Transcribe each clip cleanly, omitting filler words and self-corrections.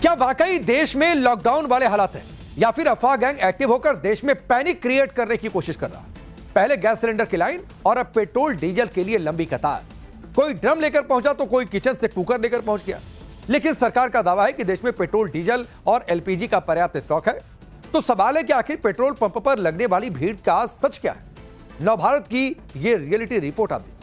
क्या वाकई देश में लॉकडाउन वाले हालात हैं या फिर अफवाह गैंग एक्टिव होकर देश में पैनिक क्रिएट करने की कोशिश कर रहा है? पहले गैस सिलेंडर की लाइन और अब पेट्रोल डीजल के लिए लंबी कतार। कोई ड्रम लेकर पहुंचा तो कोई किचन से कुकर लेकर पहुंच गया। लेकिन सरकार का दावा है कि देश में पेट्रोल डीजल और एलपीजी का पर्याप्त स्टॉक है। तो सवाल है कि आखिर पेट्रोल पंप पर लगने वाली भीड़ का सच क्या है? नवभारत की यह रियलिटी रिपोर्ट आप देखिए।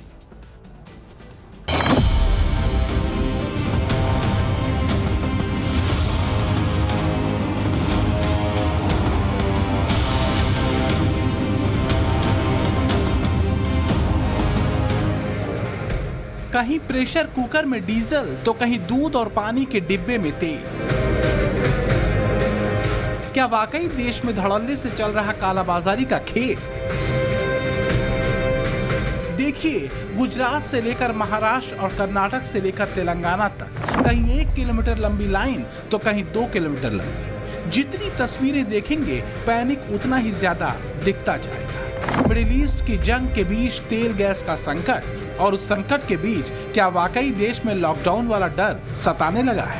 कहीं प्रेशर कुकर में डीजल तो कहीं दूध और पानी के डिब्बे में तेल। क्या वाकई देश में धड़ल्ले से चल रहा कालाबाजारी का खेल? देखिए, गुजरात से लेकर महाराष्ट्र और कर्नाटक से लेकर तेलंगाना तक कहीं 1 किलोमीटर लंबी लाइन तो कहीं 2 किलोमीटर लंबी। जितनी तस्वीरें देखेंगे पैनिक उतना ही ज्यादा दिखता जाएगा। मिडिल ईस्ट की जंग के बीच तेल गैस का संकट और उस संकट के बीच क्या वाकई देश में लॉकडाउन वाला डर सताने लगा है?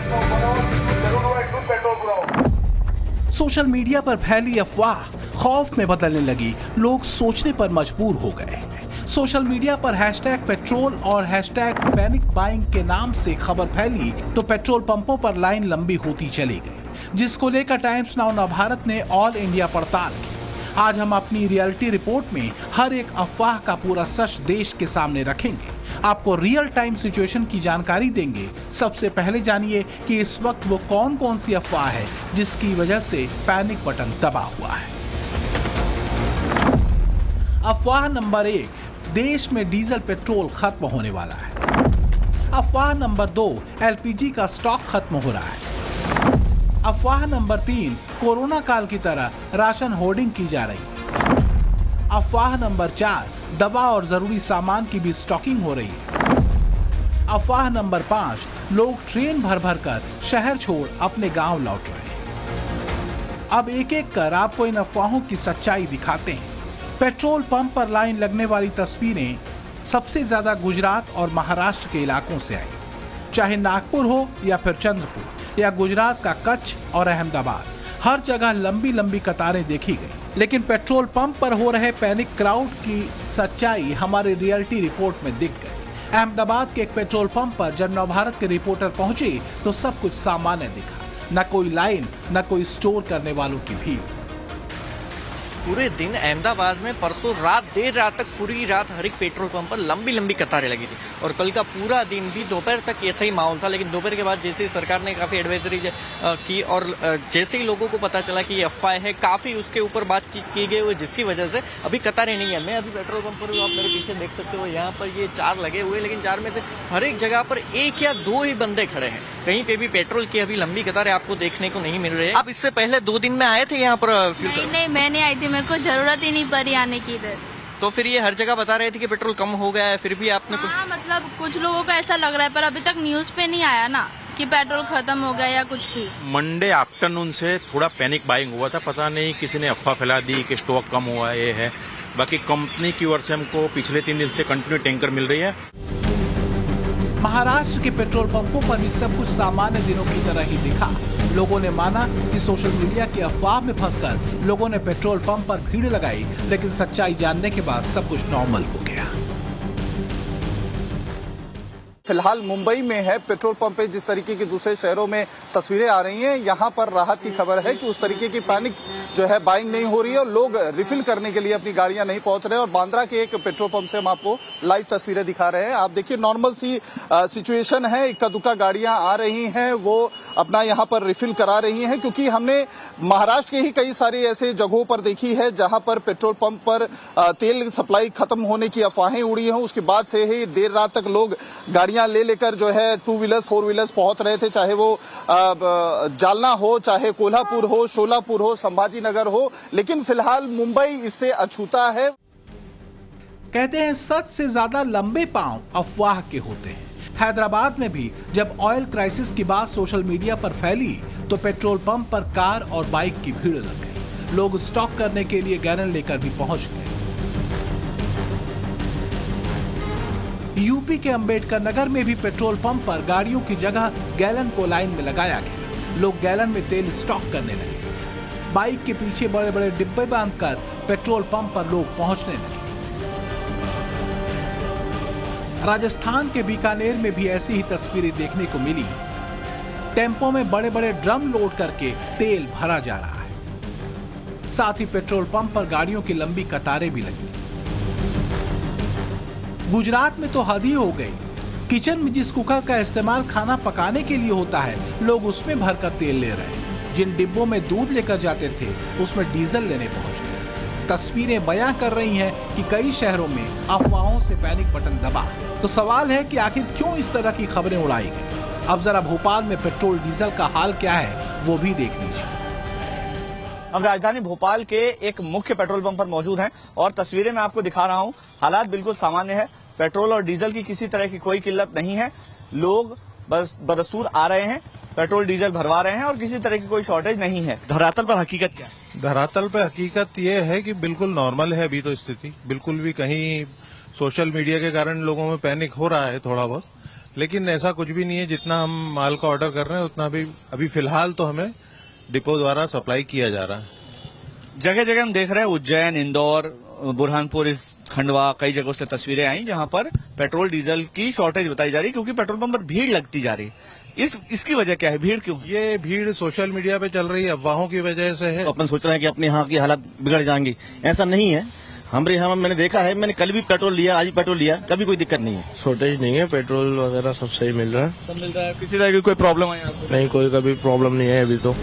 सोशल मीडिया पर फैली अफवाह खौफ में बदलने लगी। लोग सोचने पर मजबूर हो गए। सोशल मीडिया पर हैशटैग पेट्रोल और हैशटैग पैनिक बाइंग के नाम से खबर फैली तो पेट्रोल पंपों पर लाइन लंबी होती चली गई, जिसको लेकर टाइम्स नाउ नवभारत ने ऑल इंडिया पड़ताल की। आज हम अपनी रियलिटी रिपोर्ट में हर एक अफवाह का पूरा सच देश के सामने रखेंगे। आपको रियल टाइम सिचुएशन की जानकारी देंगे। सबसे पहले जानिए कि इस वक्त वो कौन कौन सी अफवाह है जिसकी वजह से पैनिक बटन दबा हुआ है। अफवाह नंबर 1, देश में डीजल पेट्रोल खत्म होने वाला है। अफवाह नंबर 2, एलपीजी का स्टॉक खत्म हो रहा है। अफवाह नंबर 3, कोरोना काल की तरह राशन होर्डिंग की जा रही है। अफवाह नंबर 4, दवा और जरूरी सामान की भी स्टॉकिंग हो रही है। अफवाह नंबर 5, लोग ट्रेन भर भर कर शहर छोड़ अपने गांव लौट रहे हैं। अब एक एक कर आपको इन अफवाहों की सच्चाई दिखाते हैं। पेट्रोल पंप पर लाइन लगने वाली तस्वीरें सबसे ज्यादा गुजरात और महाराष्ट्र के इलाकों से आई, चाहे नागपुर हो या फिर चंद्रपुर या गुजरात का कच्छ और अहमदाबाद, हर जगह लंबी लंबी कतारें देखी गई। लेकिन पेट्रोल पंप पर हो रहे पैनिक क्राउड की सच्चाई हमारी रियलिटी रिपोर्ट में दिख गई। अहमदाबाद के एक पेट्रोल पंप पर जब नवभारत के रिपोर्टर पहुंचे तो सब कुछ सामान्य दिखा। न कोई लाइन, न कोई स्टोर करने वालों की भीड़। पूरे दिन अहमदाबाद में परसों रात देर रात तक पूरी रात हर एक पेट्रोल पंप पर लंबी लंबी कतारें लगी थी और कल का पूरा दिन भी दोपहर तक ऐसा ही माहौल था। लेकिन दोपहर के बाद जैसे ही सरकार ने काफी एडवाइजरी की और जैसे ही लोगों को पता चला कि ये अफवाह है, काफी उसके ऊपर बातचीत की गई हुई, जिसकी वजह से अभी कतारें नहीं है। मैं अभी पेट्रोल पंप पर आप मेरे पीछे देख सकते हो, यहाँ पर ये 4 लगे हुए, लेकिन 4 में से हर एक जगह पर 1 या 2 ही बंदे खड़े हैं। कहीं पे भी पेट्रोल की अभी लंबी कतारें आपको देखने को नहीं मिल रही है। आप इससे पहले 2 दिन में आए थे यहाँ पर? नहीं, मैं नहीं आई थी, मेरे को जरूरत ही नहीं पड़ी आने की इधर। तो फिर ये हर जगह बता रहे थे कि पेट्रोल कम हो गया है, फिर भी आपने मतलब कुछ लोगों को ऐसा लग रहा है, पर अभी तक न्यूज पे नहीं आया ना कि पेट्रोल खत्म हो गया या कुछ भी। मंडे आफ्टरनून से थोड़ा पैनिक बाइंग हुआ था। पता नहीं किसी ने अफवाह फैला दी कि स्टॉक कम हुआ है, ये है। बाकी कंपनी की ओर से हमको पिछले 3 दिन से कंटिन्यू टैंकर मिल रही है। महाराष्ट्र के पेट्रोल पंपों पर भी सब कुछ सामान्य दिनों की तरह ही दिखा। लोगों ने माना कि सोशल मीडिया की अफवाह में फंसकर लोगों ने पेट्रोल पंप पर भीड़ लगाई, लेकिन सच्चाई जानने के बाद सब कुछ नॉर्मल हो गया। फिलहाल मुंबई में है पेट्रोल पंप पे जिस तरीके की दूसरे शहरों में तस्वीरें आ रही हैं, यहाँ पर राहत की खबर है कि उस तरीके की पैनिक जो है बाइंग नहीं हो रही है और लोग रिफिल करने के लिए अपनी गाड़ियां नहीं पहुंच रहे हैं। और बांद्रा के एक पेट्रोल पंप से हम आपको लाइव तस्वीरें दिखा रहे हैं। आप देखिए, नॉर्मल सी सिचुएशन है। इक्का दुक्का गाड़ियां आ रही हैं, वो अपना यहाँ पर रिफिल करा रही हैं, क्योंकि हमने महाराष्ट्र के ही कई सारी ऐसे जगहों पर देखी है जहां पर पेट्रोल पंप पर तेल सप्लाई खत्म होने की अफवाहें उड़ी हैं। उसके बाद से ही देर रात तक लोग गाड़ियां ले लेकर जो है 2 व्हीलर्स 4 व्हीलर्स पहुंच रहे थे, चाहे वो जालना हो, चाहे कोल्हापुर हो, शोलापुर हो, संभाजी नगर हो। लेकिन फिलहाल मुंबई इससे अछूता है। कहते हैं सच से ज्यादा लंबे पांव अफवाह के होते हैं। हैदराबाद में भी जब ऑयल क्राइसिस की बात सोशल मीडिया पर फैली तो पेट्रोल पंप पर कार और बाइक की भीड़ लग गई। लोग स्टॉक करने के लिए गैलन लेकर भी पहुंच गए। यूपी के अंबेडकर नगर में भी पेट्रोल पंप पर गाड़ियों की जगह गैलन को लाइन में लगाया गया, लोग गैलन में तेल स्टॉक करने लगे। बाइक के पीछे बड़े बड़े डिब्बे बांधकर पेट्रोल पंप पर लोग पहुंचने लगे। राजस्थान के बीकानेर में भी ऐसी ही तस्वीरें देखने को मिली। टेम्पो में बड़े बड़े ड्रम लोड करके तेल भरा जा रहा है। साथ ही पेट्रोल पंप पर गाड़ियों की लंबी कतारें भी लगी। गुजरात में तो हद ही हो गई। किचन में जिस कुकर का इस्तेमाल खाना पकाने के लिए होता है, लोग उसमें भरकर तेल ले रहे हैं। जिन डिब्बों में दूध लेकर जाते थे, उसमें डीजल लेने पहुंच गए। तस्वीरें बयां कर रही हैं कि कई शहरों में अफवाहों से पैनिक बटन दबा। तो सवाल है कि आखिर क्यों इस तरह की खबरें उड़ाई गई। अब जरा भोपाल में पेट्रोल डीजल का हाल क्या है, वो भी देख लीजिए। हम राजधानी भोपाल के एक मुख्य पेट्रोल पंप पर मौजूद हैं और तस्वीरें मैं आपको दिखा रहा हूं। हालात बिल्कुल सामान्य है। पेट्रोल और डीजल की किसी तरह की कोई किल्लत नहीं है। लोग बस बदस्तूर आ रहे हैं, पेट्रोल डीजल भरवा रहे हैं और किसी तरह की कोई शॉर्टेज नहीं है। धरातल पर हकीकत क्या है? धरातल पर हकीकत ये है कि बिल्कुल नॉर्मल है अभी तो स्थिति। बिल्कुल भी कहीं सोशल मीडिया के कारण लोगों में पैनिक हो रहा है थोड़ा बहुत, लेकिन ऐसा कुछ भी नहीं है। जितना हम माल का ऑर्डर कर रहे हैं उतना भी अभी फिलहाल तो हमें डिपो द्वारा सप्लाई किया जा रहा है। जगह जगह हम देख रहे हैं, उज्जैन, इंदौर, बुरहानपुर, इस खंडवा, कई जगहों से तस्वीरें आई जहां पर पेट्रोल डीजल की शॉर्टेज बताई जा रही है क्योंकि पेट्रोल पंप पर भीड़ लगती जा रही है। इसकी वजह क्या है? भीड़ क्यों? ये भीड़ सोशल मीडिया पे चल रही है, अफवाहों की वजह से है। अपन सोच रहे हैं कि अपने यहाँ की हालत बिगड़ जाएंगी, ऐसा नहीं है। हमारे यहाँ मैंने देखा है, मैंने कल भी पेट्रोल लिया, आज भी पेट्रोल लिया, कभी कोई दिक्कत नहीं है। शॉर्टेज नहीं है, पेट्रोल वगैरह सब सही मिल रहा है। सब मिल रहा है। किसी तरह की कोई प्रॉब्लम है आपको? नहीं, कोई कभी प्रॉब्लम नहीं है अभी तो।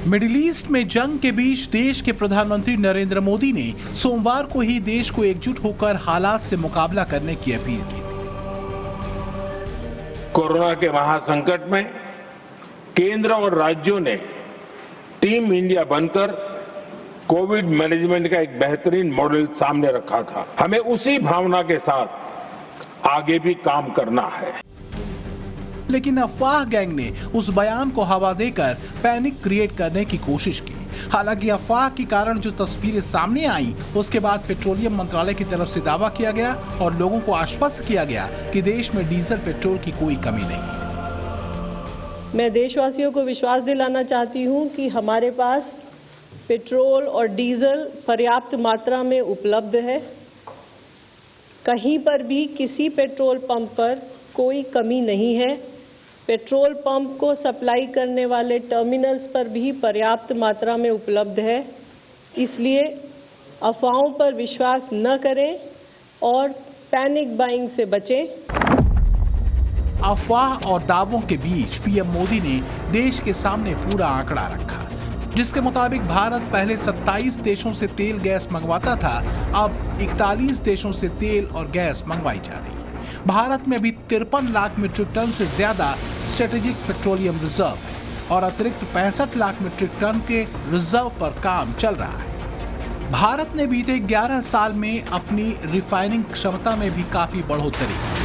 मिडिल ईस्ट में जंग के बीच देश के प्रधानमंत्री नरेंद्र मोदी ने सोमवार को ही देश को एकजुट होकर हालात से मुकाबला करने की अपील की थी। कोरोना के महासंकट में केंद्र और राज्यों ने टीम इंडिया बनकर कोविड मैनेजमेंट का एक बेहतरीन मॉडल सामने रखा था। हमें उसी भावना के साथ आगे भी काम करना है। लेकिन अफवाह गैंग ने उस बयान को हवा देकर पैनिक क्रिएट करने की कोशिश की। हालांकि अफवाह के कारण जो तस्वीरें सामने आई, उसके बाद पेट्रोलियम मंत्रालय की तरफ से दावा किया गया और लोगों को आश्वस्त किया गया कि देश में डीजल पेट्रोल की कोई कमी नहीं है। मैं देशवासियों को विश्वास दिलाना चाहती हूं कि हमारे पास पेट्रोल और डीजल पर्याप्त मात्रा में उपलब्ध है। कहीं पर भी किसी पेट्रोल पंप पर कोई कमी नहीं है। पेट्रोल पंप को सप्लाई करने वाले टर्मिनल्स पर भी पर्याप्त मात्रा में उपलब्ध है। इसलिए अफवाहों पर विश्वास न करें और पैनिक बाइंग से बचें। अफवाह और दावों के बीच पीएम मोदी ने देश के सामने पूरा आंकड़ा रखा, जिसके मुताबिक भारत पहले 27 देशों से तेल गैस मंगवाता था, अब 41 देशों से तेल और गैस मंगवाई जा रही है। भारत में अभी 53 लाख मीट्रिक टन से ज्यादा स्ट्रेटेजिक पेट्रोलियम रिजर्व है और अतिरिक्त 65 लाख मीट्रिक टन के रिजर्व पर काम चल रहा है। भारत ने बीते 11 साल में अपनी रिफाइनिंग क्षमता में भी काफी बढ़ोतरी की।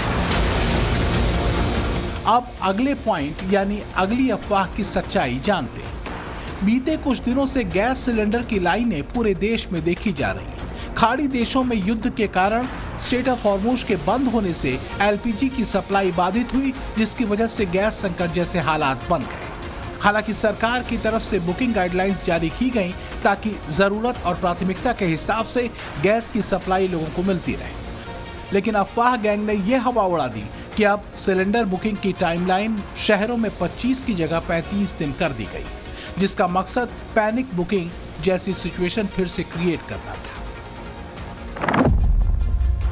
अब अगले पॉइंट यानी अगली अफवाह की सच्चाई जानते हैं। बीते कुछ दिनों से गैस सिलेंडर की लाइनें पूरे देश में देखी जा रही हैं। खाड़ी देशों में युद्ध के कारण स्ट्रेट ऑफ हॉर्मुज के बंद होने से एलपीजी की सप्लाई बाधित हुई, जिसकी वजह से गैस संकट जैसे हालात बन गए। हालांकि सरकार की तरफ से बुकिंग गाइडलाइंस जारी की गई ताकि जरूरत और प्राथमिकता के हिसाब से गैस की सप्लाई लोगों को मिलती रहे। लेकिन अफवाह गैंग ने यह हवा उड़ा दी कि अब सिलेंडर बुकिंग की टाइमलाइन शहरों में 25 की जगह 35 दिन कर दी गई, जिसका मकसद पैनिक बुकिंग जैसी सिचुएशन फिर से क्रिएट करना था।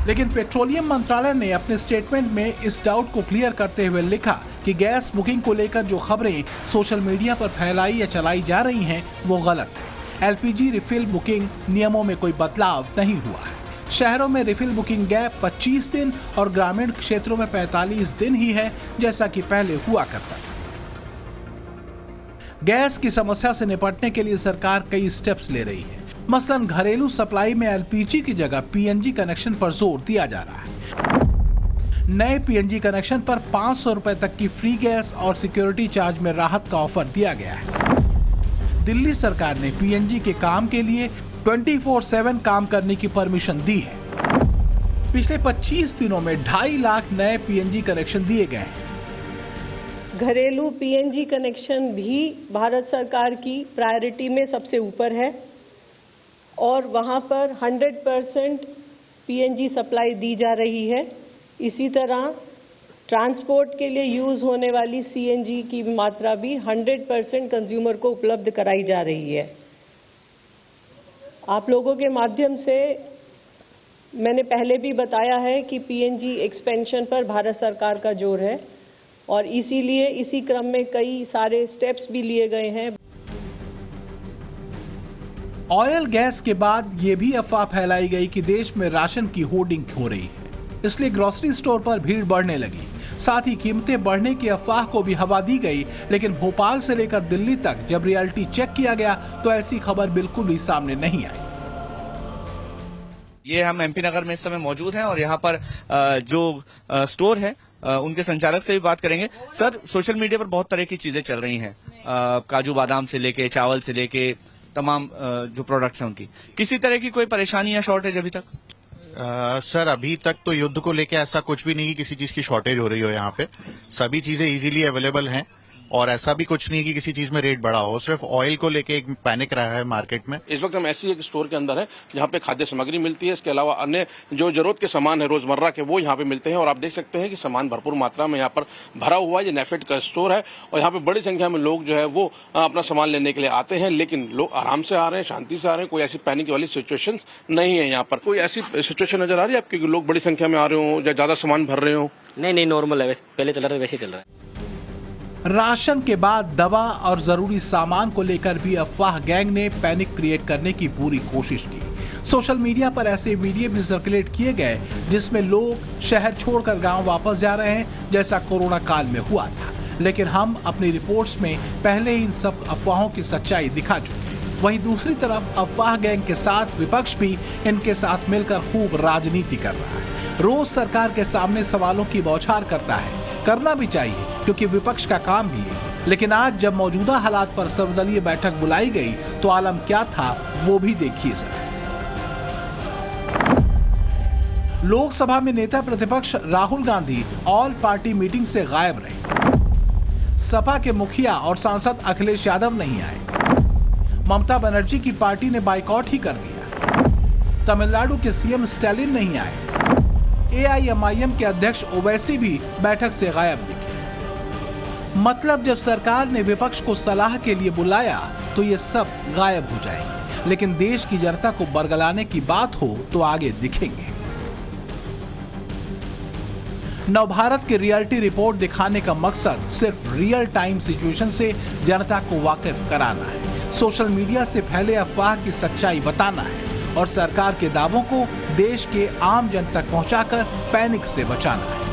लेकिन पेट्रोलियम मंत्रालय ने अपने स्टेटमेंट में इस डाउट को क्लियर करते हुए लिखा कि गैस बुकिंग को लेकर जो खबरें सोशल मीडिया पर फैलाई या चलाई जा रही हैं, वो गलत है। एलपीजी रिफिल बुकिंग नियमों में कोई बदलाव नहीं हुआ है। शहरों में रिफिल बुकिंग गैप 25 दिन और ग्रामीण क्षेत्रों में 45 दिन ही है, जैसा कि पहले हुआ करता था। गैस की समस्या से निपटने के लिए सरकार कई स्टेप्स ले रही है। मसलन घरेलू सप्लाई में एलपीजी की जगह पीएनजी कनेक्शन पर जोर दिया जा रहा है। नए पीएनजी कनेक्शन पर 500 रुपए तक की फ्री गैस और सिक्योरिटी चार्ज में राहत का ऑफर दिया गया है। दिल्ली सरकार ने पीएनजी के काम के लिए 24/7 काम करने की परमिशन दी है। पिछले 25 दिनों में 2.5 लाख नए पीएनजी कनेक्शन दिए गए हैं। घरेलू पीएनजी कनेक्शन भी भारत सरकार की प्रायोरिटी में सबसे ऊपर है और वहां पर 100% पीएनजी सप्लाई दी जा रही है। इसी तरह ट्रांसपोर्ट के लिए यूज होने वाली सीएनजी की मात्रा भी 100% कंज्यूमर को उपलब्ध कराई जा रही है। आप लोगों के माध्यम से मैंने पहले भी बताया है कि पीएनजी एक्सपेंशन पर भारत सरकार का जोर है और इसीलिए इसी क्रम में कई सारे स्टेप्स भी लिए गए हैं। ऑयल गैस के बाद ये भी अफवाह फैलाई गई कि देश में राशन की होर्डिंग हो रही है, इसलिए ग्रोसरी स्टोर पर भीड़ बढ़ने लगी। साथ ही कीमतें बढ़ने की अफवाह को भी हवा दी गई, लेकिन भोपाल से लेकर दिल्ली तक जब रियलिटी चेक किया गया तो ऐसी खबर बिल्कुल भी सामने नहीं आई। ये हम एमपी नगर में इस समय मौजूद हैं और यहाँ पर जो स्टोर है उनके संचालक से भी बात करेंगे। सर, सोशल मीडिया पर बहुत तरह की चीजें चल रही हैं, काजू बादाम से लेके चावल से लेके तमाम जो प्रोडक्ट्स हैं उनकी, किसी तरह की कोई परेशानी या शॉर्टेज अभी तक? सर, अभी तक तो युद्ध को लेके ऐसा कुछ भी नहीं कि किसी चीज की शॉर्टेज हो रही हो। यहाँ पे सभी चीजें इजीली अवेलेबल हैं और ऐसा भी कुछ नहीं कि किसी चीज में रेट बढ़ा हो। सिर्फ ऑयल को लेके एक पैनिक रहा है मार्केट में। इस वक्त हम ऐसी एक स्टोर के अंदर है जहाँ पे खाद्य सामग्री मिलती है, इसके अलावा अन्य जो जरूरत के सामान है रोजमर्रा के वो यहाँ पे मिलते हैं और आप देख सकते हैं कि सामान भरपूर मात्रा में यहाँ पर भरा हुआ है। ये नेफेड का स्टोर है और यहाँ पे बड़ी संख्या में लोग जो है वो अपना सामान लेने के लिए आते हैं, लेकिन लोग आराम से आ रहे हैं, शांति से आ रहे हैं, कोई ऐसी पैनिक वाली सिचुएशन नहीं है। यहाँ पर कोई ऐसी सिचुएशन नजर आ रही है आपकी लोग बड़ी संख्या में आ रहे हो या ज्यादा सामान भर रहे हो? नहीं, नॉर्मल है, पहले चल रहा है वैसे ही चल रहा है। राशन के बाद दवा और जरूरी सामान को लेकर भी अफवाह गैंग ने पैनिक क्रिएट करने की पूरी कोशिश की। सोशल मीडिया पर ऐसे वीडियो भी सर्कुलेट किए गए जिसमें लोग शहर छोड़कर गांव वापस जा रहे हैं, जैसा कोरोना काल में हुआ था। लेकिन हम अपनी रिपोर्ट्स में पहले ही इन सब अफवाहों की सच्चाई दिखा चुके हैं। वहीं दूसरी तरफ अफवाह गैंग के साथ विपक्ष भी इनके साथ मिलकर खूब राजनीति कर रहा है। रोज सरकार के सामने सवालों की बौछार करता है, करना भी चाहिए क्योंकि विपक्ष का काम भी है। लेकिन आज जब मौजूदा हालात पर सर्वदलीय बैठक बुलाई गई तो आलम क्या था वो भी देखिए जरा। लोकसभा में नेता प्रतिपक्ष Rahul Gandhi all party meeting से गायब रहे। सपा के मुखिया और सांसद अखिलेश यादव नहीं आए। ममता बनर्जी की पार्टी ने बाइकआउट ही कर दिया। तमिलनाडु के सीएम स्टालिन नहीं आए। एआईएमआईएम के अध्यक्ष ओवैसी भी बैठक से गायब दिखे। मतलब जब सरकार ने विपक्ष को सलाह के लिए बुलाया तो ये सब गायब हो जाएंगे, लेकिन देश की जनता को बरगलाने की बात हो तो आगे दिखेंगे। नवभारत की रियलिटी रिपोर्ट दिखाने का मकसद सिर्फ रियल टाइम सिचुएशन से जनता को वाकिफ कराना है, सोशल मीडिया से फैले अफवाह की सच्चाई बताना है और सरकार के दावों को देश के आम जन तक पहुंचाकर पैनिक से बचाना है।